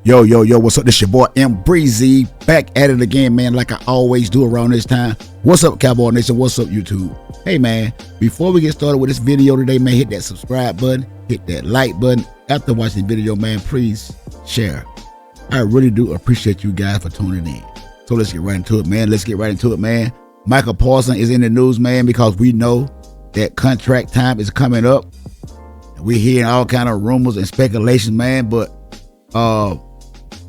Yo, what's up? This your boy M Breezy, back at it again, man, like I always do around this time. What's up, Cowboy Nation? What's up, YouTube? Hey, man, before we get started with this video today, man, hit that subscribe button, hit that like button. After watching the video, man, please share. I really do appreciate you guys for tuning in. So let's get right into it, man. Micah Parsons is in the news, man, because we know that contract time is coming up. We're hearing all kind of rumors and speculations, man, but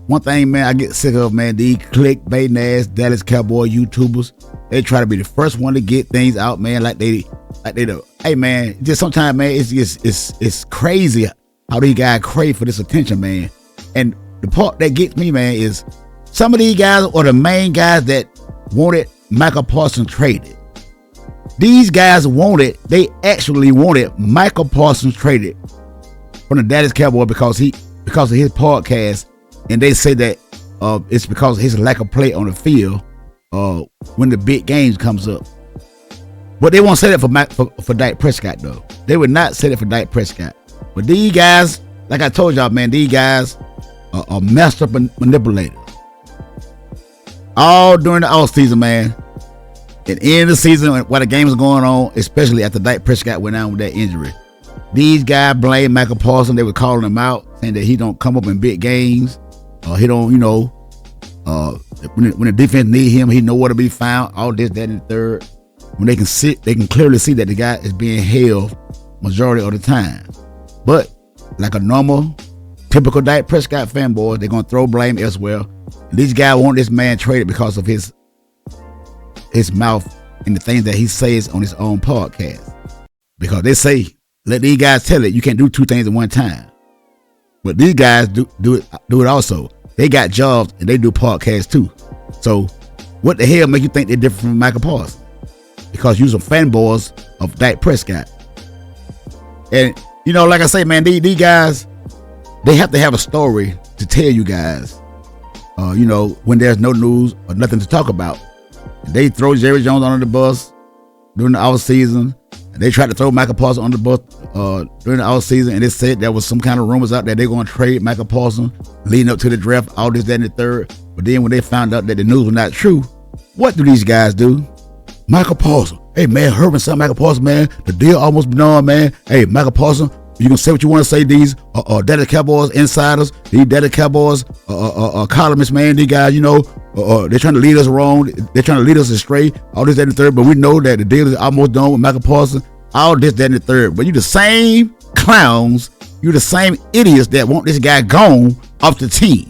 one thing, man, I get sick of, man, these clickbait ass Dallas Cowboy YouTubers. They try to be the first one to get things out, man, like they do. Hey, man, just sometimes, man, it's crazy how these guys crave for this attention, man. And the part that gets me, man, is some of these guys are the main guys that wanted Micah Parsons traded. These guys they actually wanted Micah Parsons traded from the Dallas Cowboy because of his podcast. And they say that it's because of his lack of play on the field when the big games comes up. But they won't say that for Dak Prescott, though. They would not say that for Dak Prescott. But these guys, like I told y'all, man, these guys are messed up manipulators. All during the offseason, man. And in the season, while the game was going on, especially after Dak Prescott went down with that injury, these guys blame Micah Parsons. They were calling him out, saying that he don't come up in big games. He don't, when the defense need him, he know where to be found. All this, that, and the third. When they can clearly see that the guy is being held majority of the time. But like a normal, typical Dak Prescott fanboy, they're gonna throw blame elsewhere. And these guys want this man traded because of his mouth and the things that he says on his own podcast. Because they say, let these guys tell it, you can't do two things at one time. But these guys do it also. They got jobs and they do podcasts too. So what the hell make you think they're different from Micah Parsons? Because you're some fanboys of Dak Prescott. And like I say, man, these guys, they have to have a story to tell you guys. When there's no news or nothing to talk about. They throw Jerry Jones under the bus during the offseason. And they tried to throw Micah Parsons under the bus during the offseason. And they said there was some kind of rumors out there they're going to trade Micah Parsons leading up to the draft, all this, that, and the third. But then when they found out that the news was not true, what do these guys do? Micah Parsons. Hey, man, Herman said Micah Parsons, man. The deal almost been on, man. Hey, Micah Parsons, you can say what you want to say. These Dallas Cowboys insiders, these Dallas Cowboys columnists, man. These guys, they're trying to lead us wrong. They're trying to lead us astray. All this, that, and the third. But we know that the deal is almost done with Micah Parsons. All this, that, and the third. But you the same clowns. You the same idiots that want this guy gone off the team.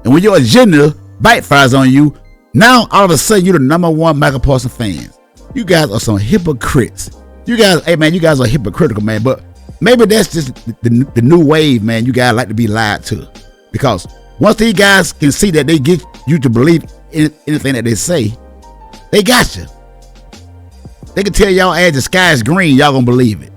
And when your agenda backfires on you, now all of a sudden you're the #1 Micah Parsons fans. You guys are some hypocrites. You guys, hey man, you guys are hypocritical, man. But maybe that's just the new wave, man. You guys like to be lied to. Because once these guys can see that they get you to believe in anything that they say, they got you. They can tell y'all as the sky is green, y'all gonna believe it.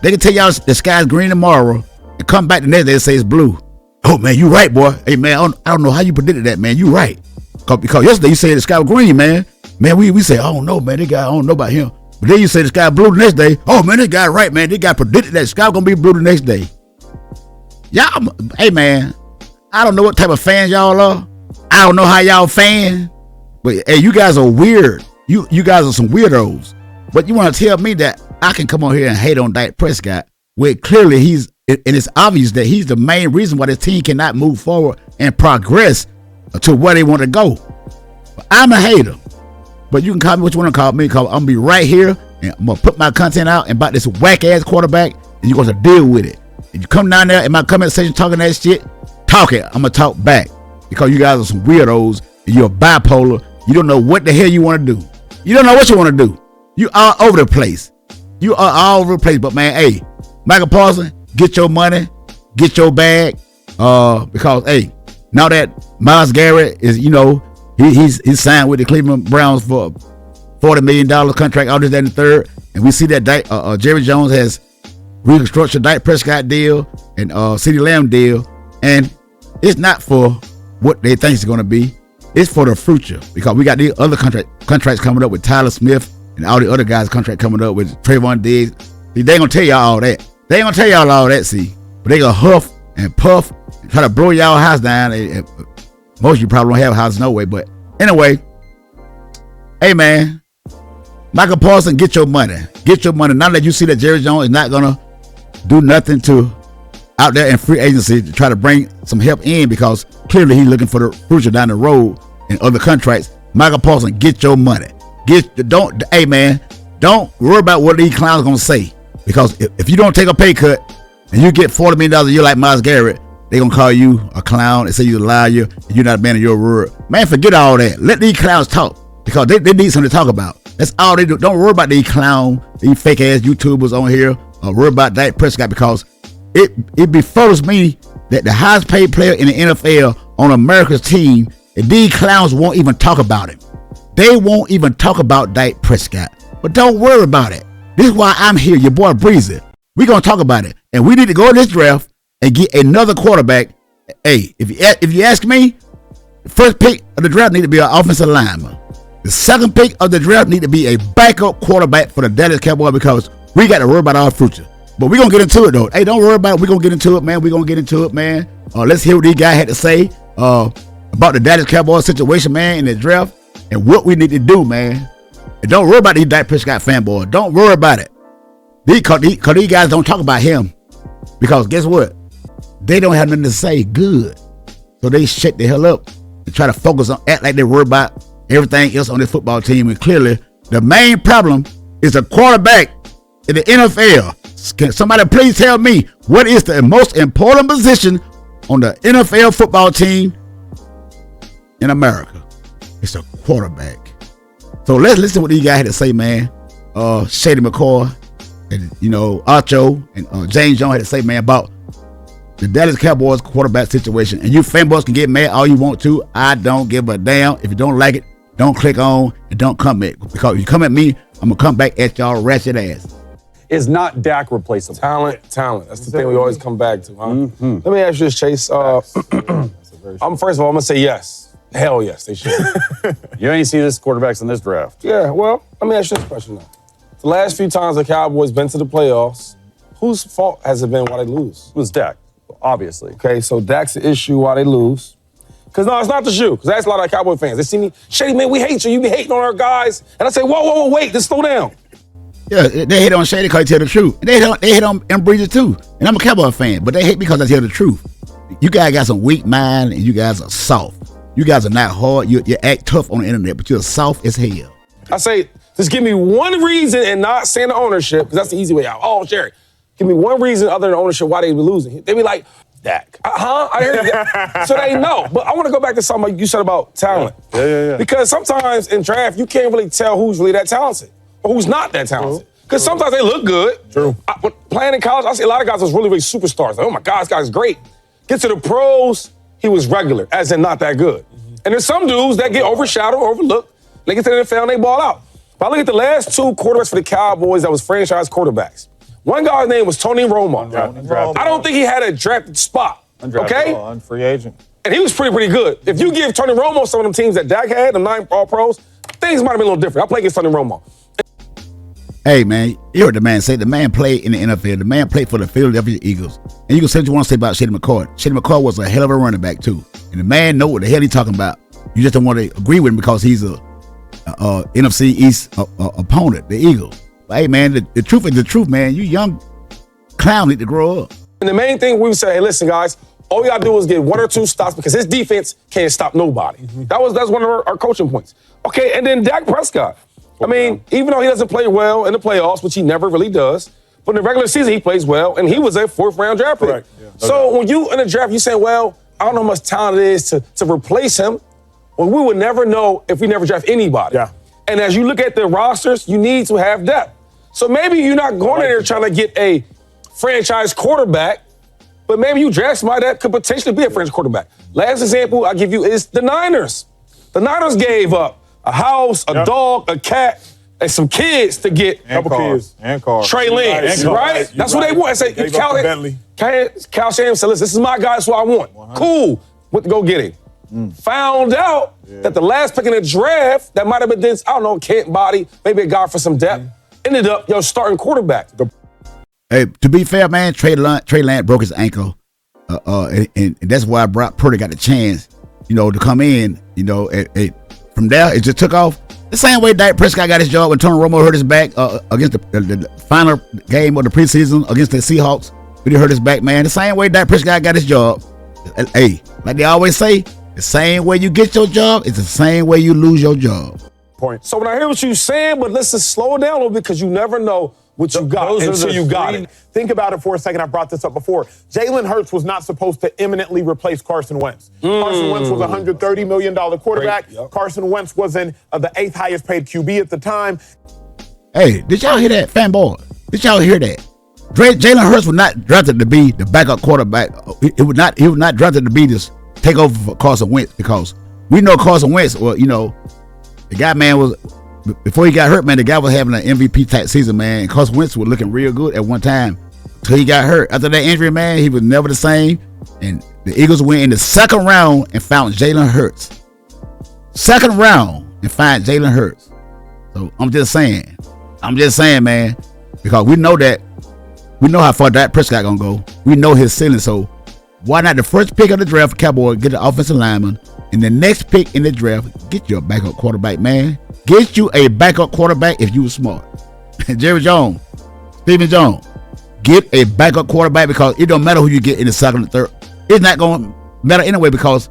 They can tell y'all the sky is green tomorrow and come back the next day and say it's blue. Oh man, you right, boy. Hey man, I don't know how you predicted that, man. You right. Because yesterday you said the sky was green, man. Man, we say, oh no, man, this guy, I don't know about him. But then you say the sky blue the next day. Oh man, this guy right, man. This guy predicted that the sky was gonna be blue the next day. Y'all, hey man, I don't know what type of fans y'all are. I don't know how y'all fan. But hey, you guys are weird. You guys are some weirdos. But you want to tell me that I can come on here and hate on Dak Prescott, where clearly it's obvious that he's the main reason why this team cannot move forward and progress to where they want to go. But I'm a hater. But you can call me what you want to call me, because I'm going to be right here and I'm going to put my content out about this whack-ass quarterback, and you're going to deal with it. If you come down there in my comment section talking that shit, talk it. I'm going to talk back, because you guys are some weirdos and you're bipolar. You don't know what the hell you want to do. You don't know what you want to do. You are all over the place. You are all over the place. But man, hey, Micah Parsons, get your money, get your bag, because hey, now that Myles Garrett is, he's signed with the Cleveland Browns for $40 million contract, all this, that, and the third. And we see that Jerry Jones has reconstructed Dak Prescott deal and CeeDee Lamb deal. And it's not for what they think it's going to be. It's for the future, because we got these other contracts coming up with Tyler Smith and all the other guys' contract coming up with Trayvon Diggs. See, they ain't going to tell y'all all that. They ain't going to tell y'all all that, see. But they going to huff and puff try to blow y'all house down. Most of you probably don't have a house no way. But anyway, hey man, Micah Parsons, get your money. Get your money. Now that you see that Jerry Jones is not gonna do nothing to out there in free agency to try to bring some help in, because clearly he's looking for the future down the road in other contracts. Micah Parsons, get your money. Hey man, don't worry about what these clowns gonna say, because if you don't take a pay cut and you get $40 million a year like Myles Garrett, they gonna call you a clown and say you're a liar and you're not a man of your word. Man, forget all that. Let these clowns talk, because they need something to talk about. That's all they do. Don't worry about these clowns, these fake ass YouTubers on here, or worry about Dak Prescott, because it befuddles me that the highest paid player in the NFL on America's team, and these clowns won't even talk about him. They won't even talk about Dak Prescott. But don't worry about it. This is why I'm here, your boy Breezy. We're going to talk about it. And we need to go in this draft and get another quarterback. Hey, if you ask me, the first pick of the draft need to be an offensive lineman. The second pick of the draft need to be a backup quarterback for the Dallas Cowboys, because we got to worry about our future. But we're going to get into it, though. Hey, don't worry about it. We're going to get into it, man. We're going to get into it, man. Let's hear what these guys had to say about the Dallas Cowboys situation, man, in the draft, and what we need to do, man. And don't worry about these Dak Prescott fanboys. Don't worry about it. Because these guys don't talk about him. Because guess what? They don't have nothing to say good. So they shut the hell up and try to focus on, act like they worry about everything else on their football team. And clearly, the main problem is a quarterback in the NFL. Can somebody please tell me what is the most important position on the NFL football team in America? It's a quarterback. So let's listen to what these guys had to say, man. Shady McCoy and Archo and James Jones had to say, man, about the Dallas Cowboys quarterback situation. And you fanboys can get mad all you want to. I don't give a damn. If you don't like it, don't click on and don't comment. Because if you come at me, I'm gonna come back at y'all ratchet ass. Is not Dak replaceable? Talent. That's the thing we always come back to, huh? Mm-hmm. Let me ask you this, Chase. First of all, I'm gonna say yes. Hell yes, they should. You ain't see this quarterbacks in this draft. Yeah, well, let me ask you this question now. The last few times the Cowboys been to the playoffs, whose fault has it been why they lose? It was Dak, obviously. Okay, so Dak's the issue why they lose. Because no, it's not the shoe. Because that's a lot of Cowboy fans. They see me, Shady, man, we hate you. You be hating on our guys. And I say, whoa, wait, just slow down. Yeah, they hate on Shady because he tell the truth. And they hate on Breezy too. And I'm a Cowboy fan, but they hate because I tell the truth. You guys got some weak mind and you guys are soft. You guys are not hard. You act tough on the internet, but you're soft as hell. I say, just give me one reason, and not saying the ownership, because that's the easy way out. Oh, Sherry, give me one reason other than ownership why they be losing. They be like, Dak. I hear that. So they know. But I want to go back to something you said about talent. Yeah. Because sometimes in draft, you can't really tell who's really that talented or who's not that talented. Because sometimes they look good. True. Playing in college, I see a lot of guys was really, really superstars. Like, oh my God, this guy's great. Get to the pros, he was regular, as in not that good. Mm-hmm. And there's some dudes that get overshadowed, overlooked. They get to the NFL and they ball out. But I look at the last two quarterbacks for the Cowboys that was franchise quarterbacks. One guy's name was Tony Romo. I don't think he had a drafted spot. Okay? Unfree agent. And he was pretty good. If you give Tony Romo some of them teams that Dak had, them 9 All-Pros, things might have been a little different. I play against Tony Romo. Hey, man, you heard the man say. The man played in the NFL. The man played for the Philadelphia Eagles. And you can say what you want to say about Shady McCoy. Shady McCoy was a hell of a running back, too. And the man know what the hell he's talking about. You just don't want to agree with him because he's a NFC East opponent, the Eagles. But, hey, man, the truth is the truth, man. You young clown need to grow up. And the main thing we would say, hey, listen, guys, all you got to do is get 1 or 2 stops because his defense can't stop nobody. Mm-hmm. That's one of our coaching points. Okay, and then Dak Prescott. I mean, even though he doesn't play well in the playoffs, which he never really does, but in the regular season he plays well, and he was a 4th-round draft pick. Yeah. So when you in a draft, you say, well, I don't know how much talent it is to replace him. Well, we would never know if we never draft anybody. Yeah. And as you look at the rosters, you need to have depth. So maybe you're not going in there trying to get a franchise quarterback, but maybe you draft somebody that could potentially be a franchise quarterback. Last example I give you is the Niners. The Niners gave up a house, a dog, a cat, and some kids to get and cars. Trey Lance, right? That's what they want. I say, Cal Shanahan said, listen, this is my guy, that's what I want. 100. Cool. Went to go get him. Found out that the last pick in the draft, that might have been this, I don't know, Kent Body, maybe a guy for some depth, ended up starting quarterback. Hey, to be fair, man, Trey Lance broke his ankle And that's why Brock Purdy got the chance, to come in. From there, it just took off. The same way Dak Prescott got his job when Tony Romo hurt his back against the final game of the preseason against the Seahawks. When he hurt his back, man. The same way Dak Prescott got his job. Hey, like they always say, the same way you get your job is the same way you lose your job. Point. So when I hear what you're saying, but listen, slow it down a little bit because you never know what you got until you got it. Think about it for a second. I brought this up before. Jalen Hurts was not supposed to imminently replace Carson Wentz. Carson Wentz was a $130 million quarterback. Yep. Carson Wentz was in the 8th highest paid QB at the time. Hey, did y'all hear that, fanboy? Did y'all hear that? Jalen Hurts was not drafted to be the backup quarterback. He was not drafted to be this take over for Carson Wentz because we know Carson Wentz, well, the guy, man, was, before he got hurt, man, the guy was having an MVP type season, man. And Carson Wentz was looking real good at one time until he got hurt. After that injury, man, he was never the same. And the Eagles went in the second round and found Jalen Hurts. Second round and find Jalen Hurts. So I'm just saying, man, because we know how far Dak Prescott gonna go. We know his ceiling. So why not the first pick of the draft for Cowboys, get the offensive lineman, and the next pick in the draft, get you a backup quarterback, man. Get you a backup quarterback if you were smart. Jerry Jones, Stephen Jones, get a backup quarterback because it don't matter who you get in the second and third. It's not going to matter anyway because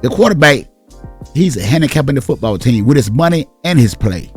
the quarterback, he's a handicap in the football team with his money and his play.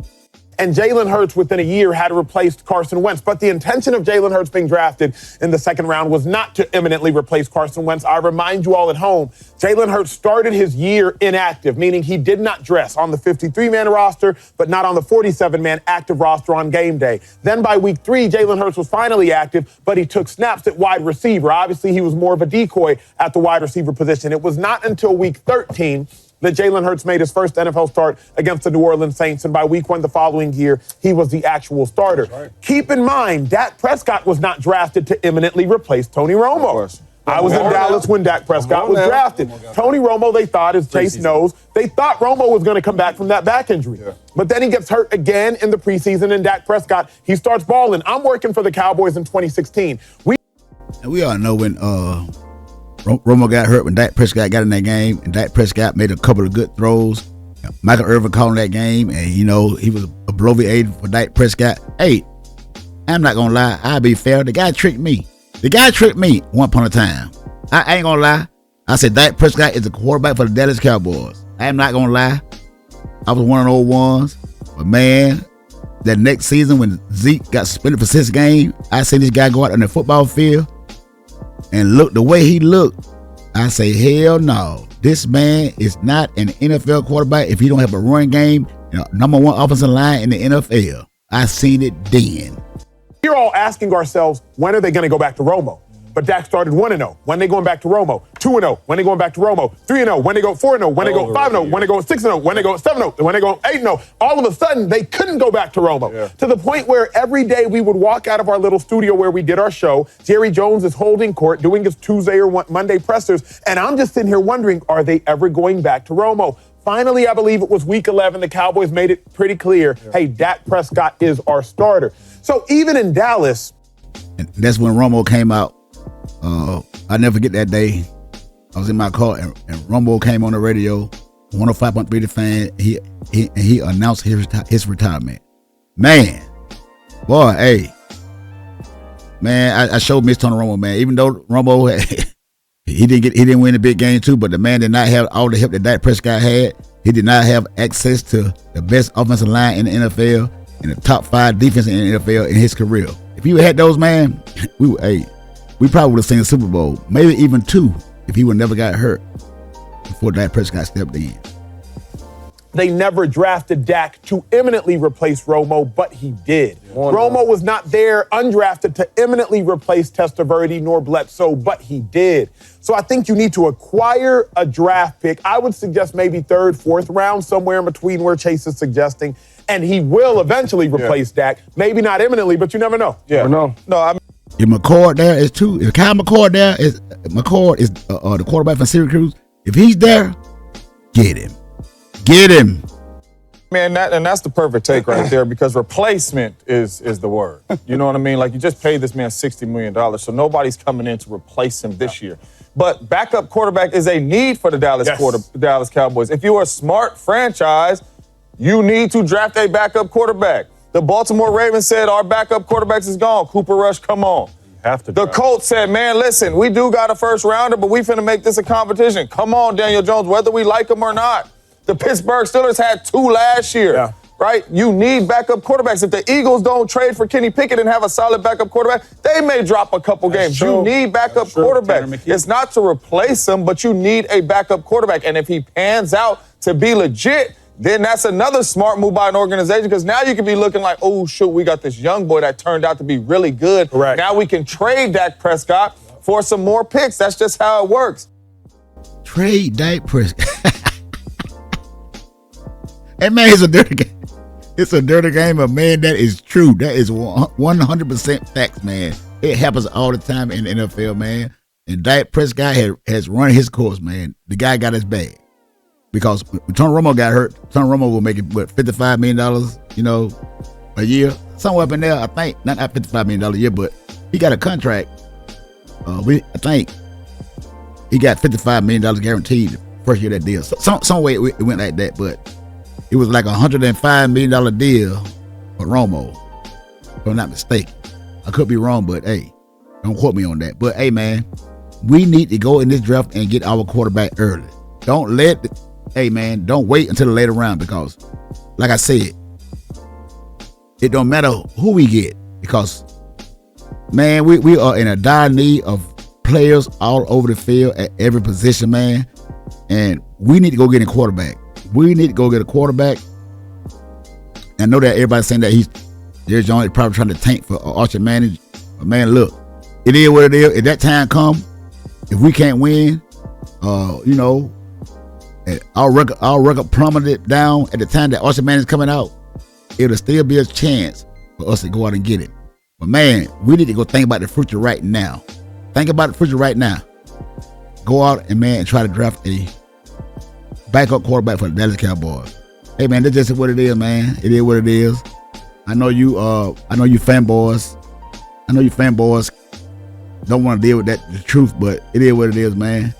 And Jalen Hurts, within a year, had replaced Carson Wentz. But the intention of Jalen Hurts being drafted in the second round was not to imminently replace Carson Wentz. I remind you all at home, Jalen Hurts started his year inactive, meaning he did not dress on the 53-man roster, but not on the 47-man active roster on game day. Then by week 3, Jalen Hurts was finally active, but he took snaps at wide receiver. Obviously, he was more of a decoy at the wide receiver position. It was not until week 13 that Jalen Hurts made his first NFL start against the New Orleans Saints, and by week 1 the following year, he was the actual starter. Right. Keep in mind, Dak Prescott was not drafted to imminently replace Tony Romo. I was in Dallas when Dak Prescott was drafted. Tony Romo, they thought, as Chase knows, they thought Romo was going to come back from that back injury. Yeah. But then he gets hurt again in the preseason, and Dak Prescott, he starts balling. I'm working for the Cowboys in 2016. We all know when Romo got hurt, when Dak Prescott got in that game, and Dak Prescott made a couple of good throws. Michael Irvin called that game, and he was a bloviated for Dak Prescott. Hey, I'm not gonna lie, I'll be fair. The guy tricked me. One upon a time. I ain't gonna lie. I said Dak Prescott is the quarterback for the Dallas Cowboys. I am not gonna lie. I was one of those ones, but man, that next season when Zeke got suspended for 6 games, I seen this guy go out on the football field and look the way he looked. I say, hell no. This man is not an NFL quarterback if he don't have a run game, number 1 offensive line in the NFL. I seen it then. We're all asking ourselves, when are they going to go back to Romo? But Dak started 1-0. When they going back to Romo? 2-0. When they going back to Romo? 3-0. When they go 4-0. When they go 5-0. When they go 6-0. When they go 7-0. When they go 8-0. All of a sudden, they couldn't go back to Romo. To the point where every day we would walk out of our little studio where we did our show. Jerry Jones is holding court, doing his Tuesday or Monday pressers. And I'm just sitting here wondering, are they ever going back to Romo? Finally, I believe it was week 11, the Cowboys made it pretty clear, hey, Dak Prescott is our starter. So even in Dallas. And that's when Romo came out. I never forget that day. I was in my car and Romo came on the radio, 105.3 The Fan. He announced his retirement. Man, boy, hey, man, I showed Miss Tony Romo, man. Even though Romo he didn't win the big game too, but the man did not have all the help that Dak Prescott had. He did not have access to the best offensive line in the NFL and the top 5 defense in the NFL in his career. If he had those, man, we probably would have seen a Super Bowl, maybe even 2, if he would never got hurt before Dak Prescott stepped in. They never drafted Dak to imminently replace Romo, but he did. Romo was not there undrafted to imminently replace Testaverde nor Bledsoe, but he did. So I think you need to acquire a draft pick. I would suggest maybe 3rd, 4th round, somewhere in between where Chase is suggesting, and he will eventually replace Dak. Maybe not imminently, but you never know. No, I mean, if McCord there is too, if Kyle McCord there is, McCord is the quarterback from Syracuse. If he's there, get him. Man, that's the perfect take right there because replacement is the word. You know what I mean? Like, you just paid this man $60 million, so nobody's coming in to replace him this year. But backup quarterback is a need for the Dallas Cowboys. If you're a smart franchise, you need to draft a backup quarterback. The Baltimore Ravens said our backup quarterbacks is gone. Cooper Rush, come on. Have to the Colts said, man, listen, we do got a first rounder, but we finna make this a competition. Come on, Daniel Jones, whether we like him or not. The Pittsburgh Steelers had 2 last year, right? You need backup quarterbacks. If the Eagles don't trade for Kenny Pickett and have a solid backup quarterback, they may drop a couple games. True. You need backup quarterbacks. It's not to replace him, but you need a backup quarterback. And if he pans out to be legit, then that's another smart move by an organization because now you can be looking like, oh, shoot, we got this young boy that turned out to be really good. Correct. Now we can trade Dak Prescott for some more picks. That's just how it works. Trade Dak Prescott. Hey, man, it's a dirty game. It's a dirty game, but, man, that is true. That is 100% facts, man. It happens all the time in the NFL, man. And Dak Prescott has run his course, man. The guy got his bag. Because when Tony Romo got hurt, Tony Romo will make it, $55 million, a year? Somewhere up in there, I think. Not $55 million a year, but he got a contract. I think he got $55 million guaranteed first year of that deal. So, some way it went like that, but it was like a $105 million deal for Romo, if I'm not mistaken. I could be wrong, but hey, don't quote me on that. But hey, man, we need to go in this draft and get our quarterback early. Don't wait until the later round because, like I said, it don't matter who we get because, man, we are in a dire need of players all over the field at every position, man. And we need to go get a quarterback. We need to go get a quarterback. I know that everybody's saying that Jerry Jones is probably trying to tank for Archie Manning. But, man, look, it is what it is. If that time comes, if we can't win, our record plummeted down at the time that Archie Manning's coming out, it'll still be a chance for us to go out and get it. But, man, we need to go think about the future right now. Think about the future right now. Go out and try to draft a backup quarterback for the Dallas Cowboys. Hey, man, that's just what it is, man. It is what it is. I know you fanboys. I know you fanboys don't want to deal with the truth, but it is what it is, man.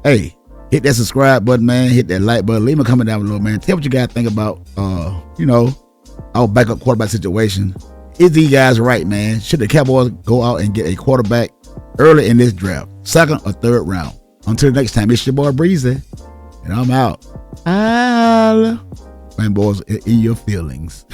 Hey, hit that subscribe button, man. Hit that like button. Leave me a comment down below, man. Tell what you guys think about, our backup quarterback situation. Is these guys right, man? Should the Cowboys go out and get a quarterback early in this draft, second or third round? Until next time, it's your boy Breezy, and I'm out. Fanboys in your feelings.